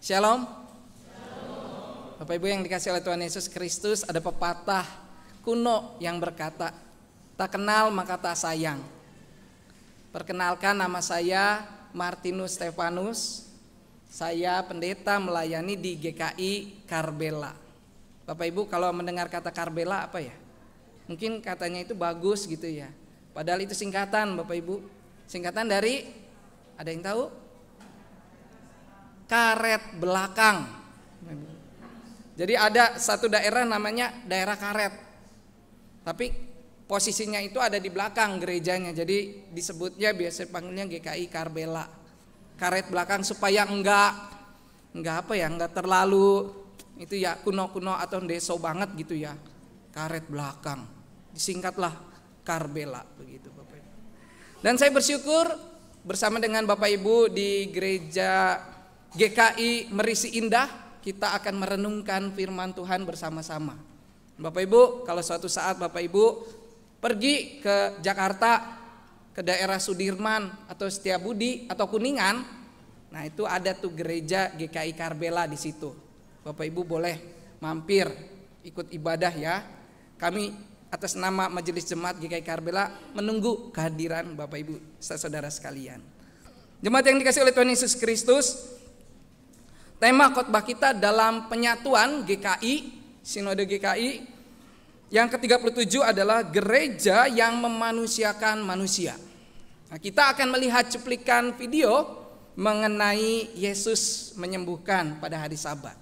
Shalom. Bapak Ibu yang dikasih oleh Tuhan Yesus Kristus, ada pepatah kuno yang berkata, tak kenal maka tak sayang. Perkenalkan, nama saya Martinus Stefanus. Saya pendeta melayani di GKI Karbela. Bapak Ibu kalau mendengar kata Karbela apa ya? Mungkin katanya itu bagus gitu ya. Padahal itu singkatan Bapak Ibu. Singkatan dari, ada yang tahu? Karet belakang. Jadi ada satu daerah namanya daerah karet. Tapi posisinya itu ada di belakang gerejanya. Jadi disebutnya biasa panggilnya GKI Karbela. Karet belakang supaya enggak terlalu itu ya kuno-kuno atau deso banget gitu ya. Karet belakang. Disingkatlah Karbela begitu Bapak Ibu. Dan saya bersyukur bersama dengan Bapak Ibu di gereja GKI Merisi Indah, kita akan merenungkan firman Tuhan bersama-sama. Bapak Ibu, kalau suatu saat Bapak Ibu pergi ke Jakarta, ke daerah Sudirman atau Setiabudi atau Kuningan, nah itu ada tuh gereja GKI Karbela di situ. Bapak Ibu boleh mampir ikut ibadah ya. Kami atas nama Majelis Jemaat GKI Karbela menunggu kehadiran Bapak Ibu saudara sekalian. Jemaat yang dikasih oleh Tuhan Yesus Kristus, tema khotbah kita dalam penyatuan GKI, Sinode GKI yang ke-37 adalah gereja yang memanusiakan manusia. Nah, kita akan melihat cuplikan video mengenai Yesus menyembuhkan pada hari Sabat.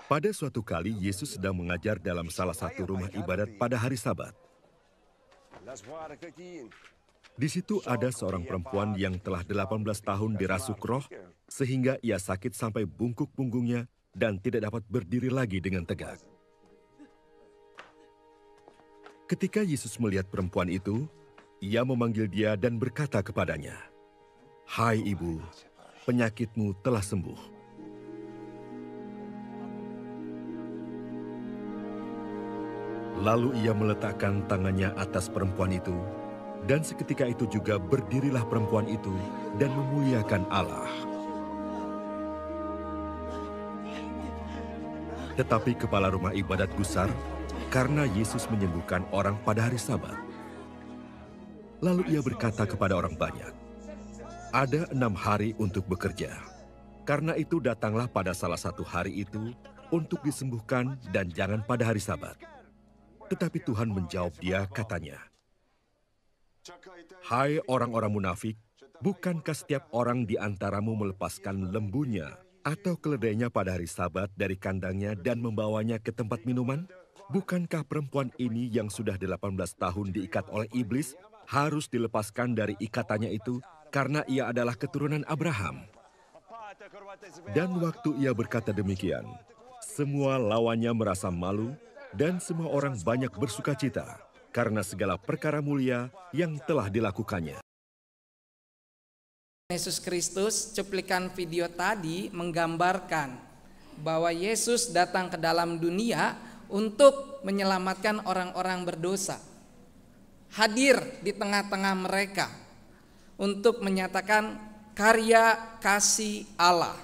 Pada suatu kali Yesus sedang mengajar dalam salah satu rumah ibadat pada hari Sabat. Di situ ada seorang perempuan yang telah 18 tahun dirasuk roh sehingga ia sakit sampai bungkuk punggungnya dan tidak dapat berdiri lagi dengan tegak. Ketika Yesus melihat perempuan itu, ia memanggil dia dan berkata kepadanya, "Hai ibu, penyakitmu telah sembuh." Lalu ia meletakkan tangannya atas perempuan itu, dan seketika itu juga berdirilah perempuan itu dan memuliakan Allah. Tetapi kepala rumah ibadat gusar karena Yesus menyembuhkan orang pada hari Sabat. Lalu ia berkata kepada orang banyak, "Ada 6 hari untuk bekerja. Karena itu datanglah pada salah satu hari itu untuk disembuhkan dan jangan pada hari Sabat." Tetapi Tuhan menjawab dia katanya, "Hai orang-orang munafik, bukankah setiap orang di antaramu melepaskan lembunya atau keledainya pada hari Sabat dari kandangnya dan membawanya ke tempat minuman? Bukankah perempuan ini yang sudah 18 tahun diikat oleh iblis harus dilepaskan dari ikatannya itu karena ia adalah keturunan Abraham?" Dan waktu ia berkata demikian, semua lawannya merasa malu dan semua orang banyak bersukacita karena segala perkara mulia yang telah dilakukannya. Yesus Kristus, cuplikan video tadi menggambarkan bahwa Yesus datang ke dalam dunia untuk menyelamatkan orang-orang berdosa. Hadir di tengah-tengah mereka untuk menyatakan karya kasih Allah.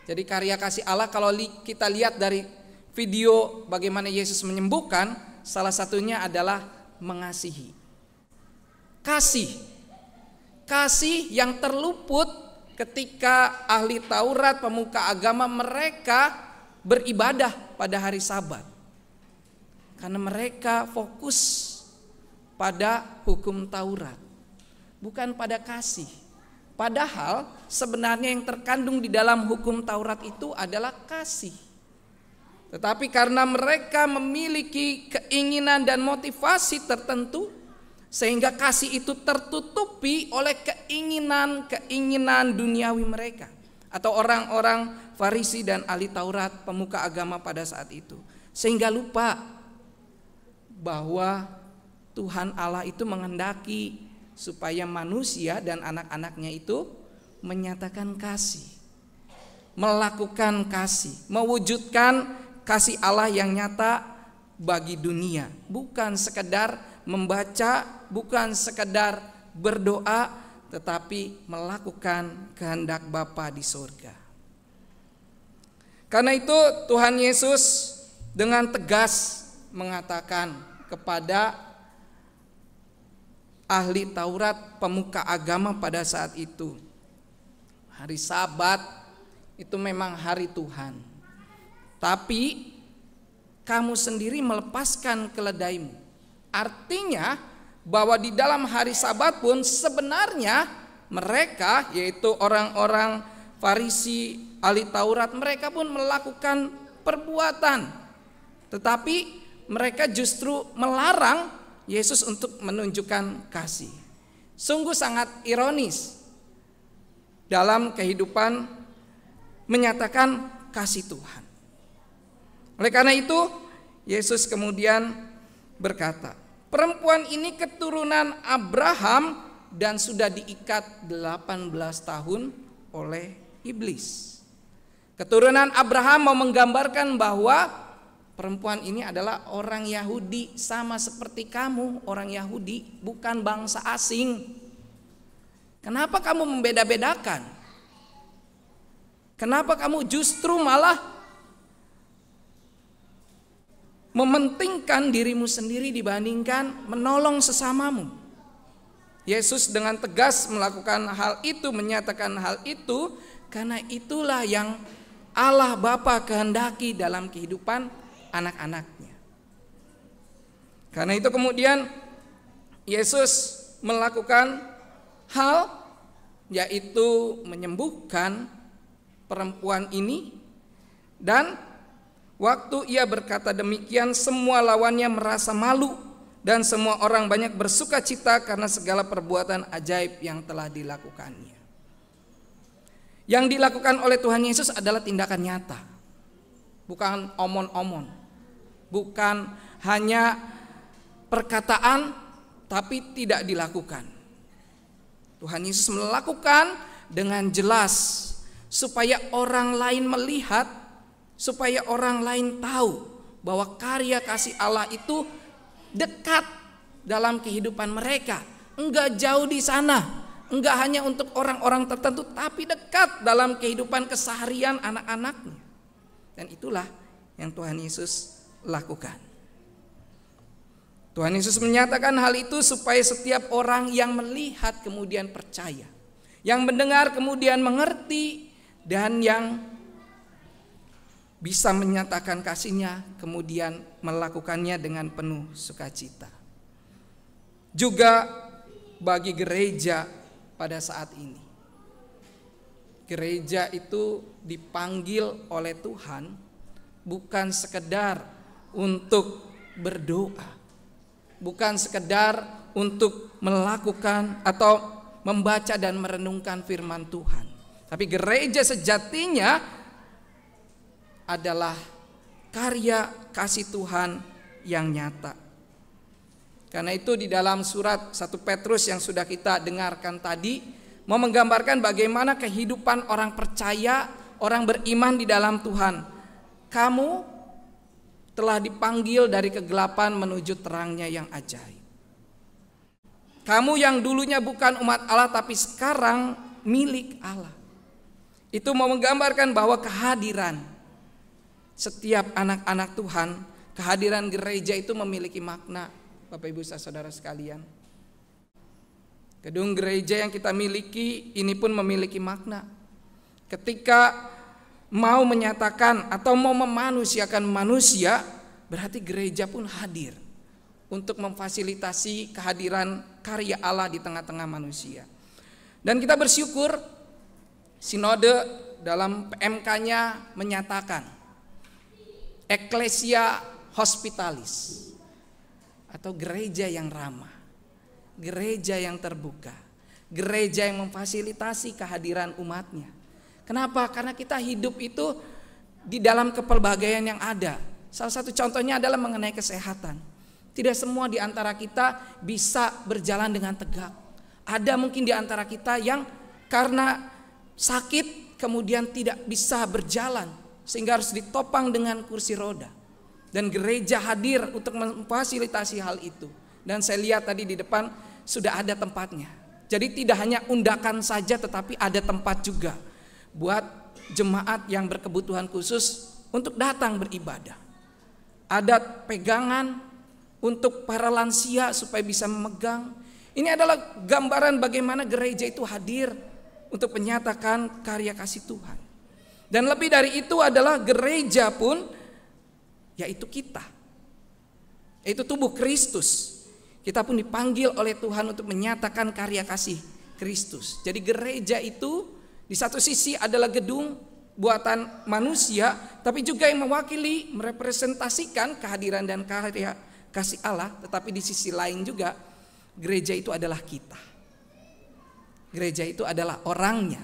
Jadi karya kasih Allah kalau kita lihat dari video bagaimana Yesus menyembuhkan, salah satunya adalah mengasihi. Kasih yang terluput ketika ahli Taurat, pemuka agama mereka beribadah pada hari Sabat. Karena mereka fokus pada hukum Taurat, bukan pada kasih. Padahal sebenarnya yang terkandung di dalam hukum Taurat itu adalah kasih. Tetapi karena mereka memiliki keinginan dan motivasi tertentu, sehingga kasih itu tertutupi oleh keinginan duniawi mereka. Atau orang-orang Farisi dan ahli Taurat, pemuka agama pada saat itu. Sehingga lupa bahwa Tuhan Allah itu menghendaki supaya manusia dan anak-anaknya itu menyatakan kasih. Melakukan kasih, mewujudkan kasih Allah yang nyata bagi dunia, bukan sekedar membaca, bukan sekedar berdoa, tetapi melakukan kehendak Bapa di surga. Karena itu Tuhan Yesus dengan tegas mengatakan kepada ahli Taurat, pemuka agama pada saat itu, hari Sabat itu memang hari Tuhan, tapi kamu sendiri melepaskan keledaimu. Artinya bahwa di dalam hari Sabat pun sebenarnya mereka, yaitu orang-orang Farisi, ahli Taurat, mereka pun melakukan perbuatan, tetapi mereka justru melarang Yesus untuk menunjukkan kasih. Sungguh sangat ironis dalam kehidupan menyatakan kasih Tuhan. Oleh karena itu Yesus kemudian berkata, perempuan ini keturunan Abraham dan sudah diikat 18 tahun oleh iblis. Keturunan Abraham mau menggambarkan bahwa perempuan ini adalah orang Yahudi, sama seperti kamu orang Yahudi, bukan bangsa asing. Kenapa kamu membeda-bedakan? Kenapa kamu justru malah mementingkan dirimu sendiri dibandingkan menolong sesamamu? Yesus dengan tegas melakukan hal itu, menyatakan hal itu, karena itulah yang Allah Bapa kehendaki dalam kehidupan anak-anaknya. Karena itu kemudian Yesus melakukan hal, yaitu menyembuhkan perempuan ini, dan waktu ia berkata demikian, semua lawannya merasa malu dan semua orang banyak bersuka cita karena segala perbuatan ajaib yang telah dilakukannya. Yang dilakukan oleh Tuhan Yesus adalah tindakan nyata, bukan omon-omon, bukan hanya perkataan tapi tidak dilakukan. Tuhan Yesus melakukan dengan jelas supaya orang lain melihat, supaya orang lain tahu bahwa karya kasih Allah itu dekat dalam kehidupan mereka, enggak jauh di sana. Enggak hanya untuk orang-orang tertentu, tapi dekat dalam kehidupan keseharian anak-anaknya. Dan itulah yang Tuhan Yesus lakukan. Tuhan Yesus menyatakan hal itu supaya setiap orang yang melihat kemudian percaya, yang mendengar kemudian mengerti, dan yang bisa menyatakan kasihnya kemudian melakukannya dengan penuh sukacita. Juga bagi gereja pada saat ini, gereja itu dipanggil oleh Tuhan bukan sekedar untuk berdoa, bukan sekedar untuk melakukan atau membaca dan merenungkan firman Tuhan, tapi gereja sejatinya adalah karya kasih Tuhan yang nyata. Karena itu di dalam surat 1 Petrus yang sudah kita dengarkan tadi, mau menggambarkan bagaimana kehidupan orang percaya, orang beriman di dalam Tuhan. Kamu telah dipanggil dari kegelapan menuju terangnya yang ajaib. Kamu yang dulunya bukan umat Allah tapi sekarang milik Allah. Itu mau menggambarkan bahwa kehadiran setiap anak-anak Tuhan, kehadiran gereja itu memiliki makna. Bapak Ibu saudara sekalian, gedung gereja yang kita miliki ini pun memiliki makna. Ketika mau menyatakan atau mau memanusiakan manusia, berarti gereja pun hadir untuk memfasilitasi kehadiran karya Allah di tengah-tengah manusia. Dan kita bersyukur sinode dalam PMK-nya menyatakan Ecclesia Hospitalis, atau gereja yang ramah, gereja yang terbuka, gereja yang memfasilitasi kehadiran umatnya. Kenapa? Karena kita hidup itu di dalam kepelbagaian yang ada. Salah satu contohnya adalah mengenai kesehatan. Tidak semua di antara kita bisa berjalan dengan tegak. Ada mungkin di antara kita yang karena sakit kemudian tidak bisa berjalan, sehingga harus ditopang dengan kursi roda. Dan gereja hadir untuk memfasilitasi hal itu. Dan saya lihat tadi di depan sudah ada tempatnya. Jadi tidak hanya undakan saja, tetapi ada tempat juga buat jemaat yang berkebutuhan khusus untuk datang beribadah. Ada pegangan untuk para lansia supaya bisa memegang. Ini adalah gambaran bagaimana gereja itu hadir untuk menyatakan karya kasih Tuhan. Dan lebih dari itu adalah gereja pun, yaitu kita, yaitu tubuh Kristus. Kita pun dipanggil oleh Tuhan untuk menyatakan karya kasih Kristus. Jadi gereja itu di satu sisi adalah gedung buatan manusia, tapi juga yang mewakili, merepresentasikan kehadiran dan karya kasih Allah. Tetapi di sisi lain juga gereja itu adalah kita. Gereja itu adalah orangnya.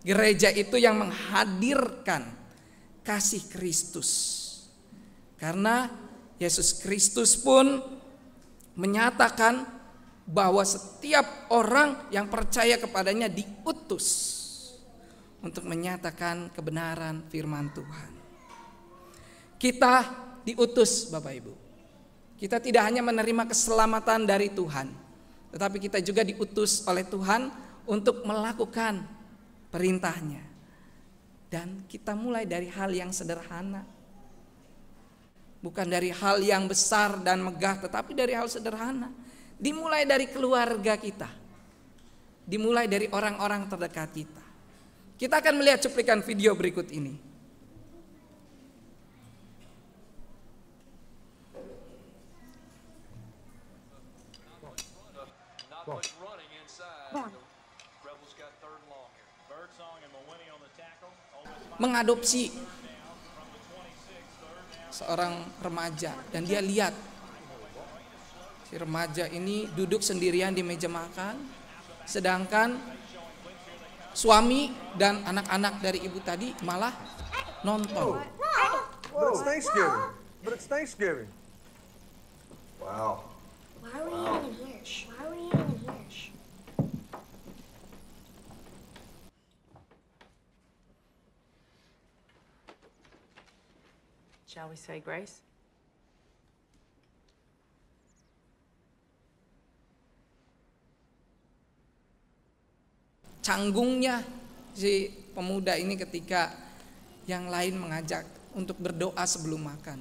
Gereja itu yang menghadirkan kasih Kristus. Karena Yesus Kristus pun menyatakan bahwa setiap orang yang percaya kepadanya diutus untuk menyatakan kebenaran firman Tuhan. Kita diutus, Bapak Ibu. Kita tidak hanya menerima keselamatan dari Tuhan, tetapi kita juga diutus oleh Tuhan untuk melakukan perintahnya. Dan kita mulai dari hal yang sederhana. Bukan dari hal yang besar dan megah, tetapi dari hal sederhana. Dimulai dari keluarga kita. Dimulai dari orang-orang terdekat kita. Kita akan melihat cuplikan video berikut ini. Mengadopsi seorang remaja, dan dia lihat si remaja ini duduk sendirian di meja makan, sedangkan suami dan anak-anak dari ibu tadi malah nonton. But it's Thanksgiving. But it's Thanksgiving. Wow. Why are we even here? Why are we even here? Shall we say grace? Canggungnya si pemuda ini ketika yang lain mengajak untuk berdoa sebelum makan.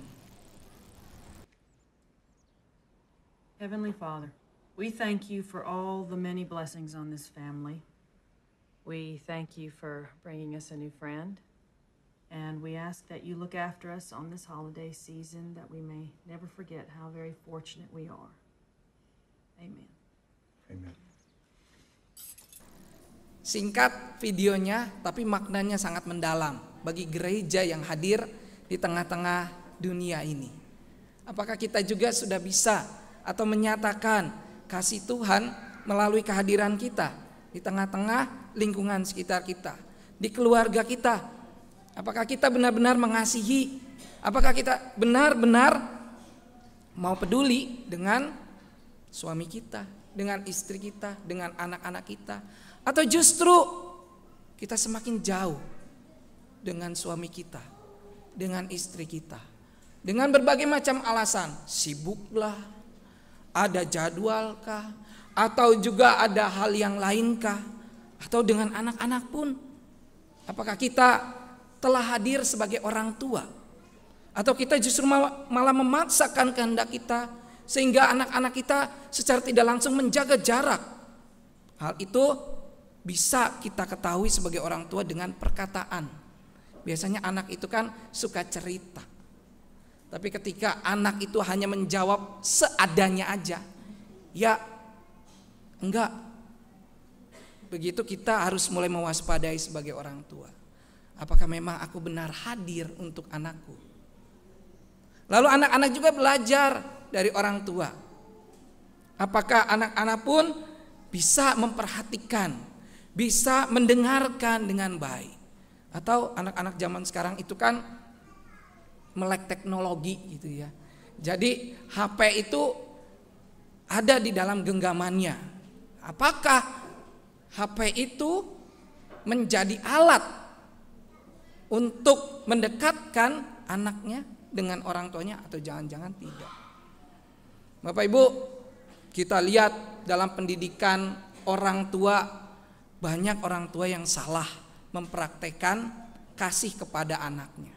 Heavenly Father, we thank you for all the many blessings on this family. We thank you for bringing us a new friend. And we ask that you look after us on this holiday season, that we may never forget how very fortunate we are. Amen. Amen. Singkat videonya, tapi maknanya sangat mendalam bagi gereja yang hadir di tengah-tengah dunia ini. Apakah kita juga sudah bisa atau menyatakan kasih Tuhan melalui kehadiran kita di tengah-tengah lingkungan sekitar kita, di keluarga kita? Apakah kita benar-benar mengasihi? Apakah kita benar-benar mau peduli dengan suami kita, dengan istri kita, dengan anak-anak kita? Atau justru kita semakin jauh dengan suami kita, dengan istri kita, dengan berbagai macam alasan, sibuklah, ada jadwalkah, atau juga ada hal yang lainkah, atau dengan anak-anak pun? Apakah kita telah hadir sebagai orang tua, atau kita justru malah memaksakan kehendak kita sehingga anak-anak kita secara tidak langsung menjaga jarak? Hal itu bisa kita ketahui sebagai orang tua dengan perkataan. Biasanya anak itu kan suka cerita, tapi ketika anak itu hanya menjawab seadanya aja, ya enggak. Begitu kita harus mulai mewaspadai sebagai orang tua. Apakah memang aku benar hadir untuk anakku? Lalu anak-anak juga belajar dari orang tua. Apakah anak-anak pun bisa memperhatikan, bisa mendengarkan dengan baik? Atau anak-anak zaman sekarang itu kan melek teknologi gitu ya. Jadi HP itu ada di dalam genggamannya. Apakah HP itu menjadi alat untuk mendekatkan anaknya dengan orang tuanya atau jangan-jangan tidak. Bapak Ibu, kita lihat dalam pendidikan orang tua, banyak orang tua yang salah mempraktekkan kasih kepada anaknya.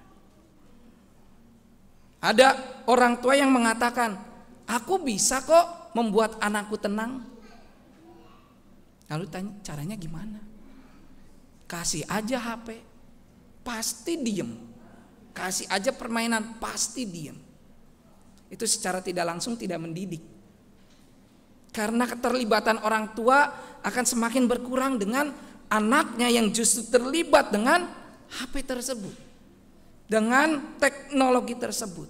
Ada orang tua yang mengatakan, aku bisa kok membuat anakku tenang. Lalu tanya, caranya gimana? Kasih aja HP, pasti diem. Kasih aja permainan, pasti diem. Itu secara tidak langsung tidak mendidik. Karena keterlibatan orang tua akan semakin berkurang dengan anaknya yang justru terlibat dengan HP tersebut, dengan teknologi tersebut.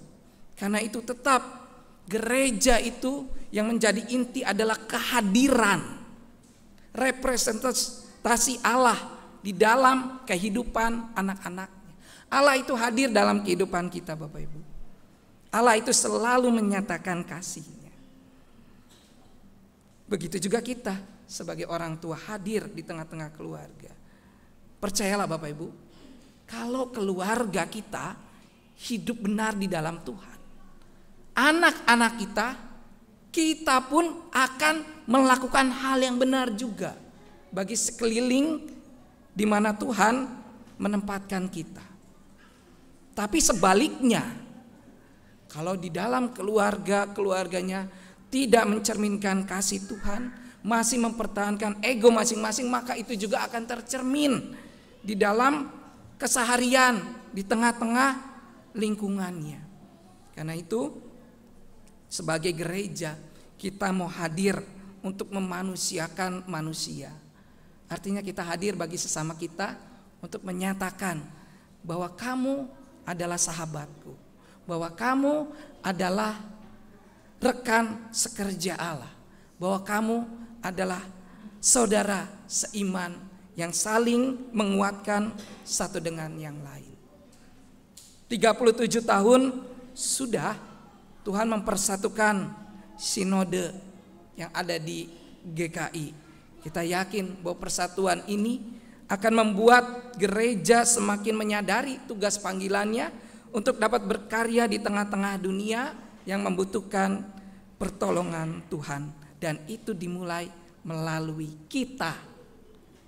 Karena itu tetap gereja itu yang menjadi inti adalah kehadiran, representasi Allah di dalam kehidupan anak-anaknya. Allah itu hadir dalam kehidupan kita, Bapak Ibu. Allah itu selalu menyatakan kasih-Nya. Begitu juga kita sebagai orang tua hadir di tengah-tengah keluarga. Percayalah Bapak Ibu, kalau keluarga kita hidup benar di dalam Tuhan, anak-anak kita pun akan melakukan hal yang benar juga bagi sekeliling di mana Tuhan menempatkan kita. Tapi sebaliknya, kalau di dalam keluarganya tidak mencerminkan kasih Tuhan, masih mempertahankan ego masing-masing, maka itu juga akan tercermin di dalam keseharian, di tengah-tengah lingkungannya. Karena itu sebagai gereja kita mau hadir untuk memanusiakan manusia. Artinya kita hadir bagi sesama kita untuk menyatakan bahwa kamu adalah sahabatku, bahwa kamu adalah rekan sekerja Allah, bahwa kamu adalah saudara seiman yang saling menguatkan satu dengan yang lain. 37 tahun sudah Tuhan mempersatukan sinode yang ada di GKI. Kita yakin bahwa persatuan ini akan membuat gereja semakin menyadari tugas panggilannya untuk dapat berkarya di tengah-tengah dunia yang membutuhkan pertolongan Tuhan. Dan itu dimulai melalui kita,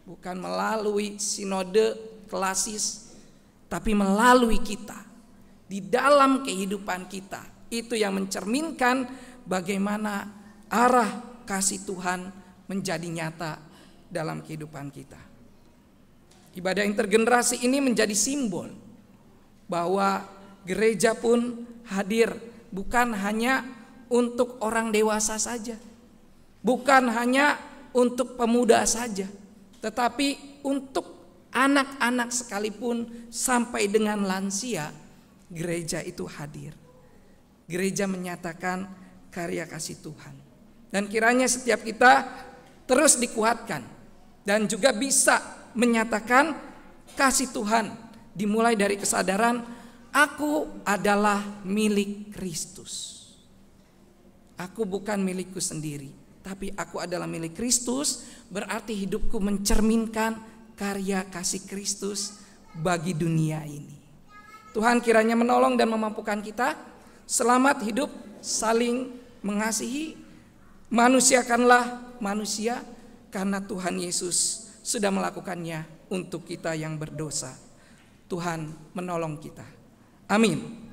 bukan melalui sinode klasis, tapi melalui kita. Di dalam kehidupan kita, itu yang mencerminkan bagaimana arah kasih Tuhan menjadi nyata dalam kehidupan kita. Ibadah intergenerasi ini menjadi simbol bahwa gereja pun hadir bukan hanya untuk orang dewasa saja, bukan hanya untuk pemuda saja, tetapi untuk anak-anak sekalipun sampai dengan lansia, gereja itu hadir. Gereja menyatakan karya kasih Tuhan. Dan kiranya setiap kita terus dikuatkan dan juga bisa menyatakan kasih Tuhan dimulai dari kesadaran aku adalah milik Kristus. Aku bukan milikku sendiri, tapi aku adalah milik Kristus, berarti hidupku mencerminkan karya kasih Kristus bagi dunia ini. Tuhan kiranya menolong dan memampukan kita selamat hidup, saling mengasihi, manusiakanlah manusia karena Tuhan Yesus sudah melakukannya untuk kita yang berdosa. Tuhan menolong kita. Amin.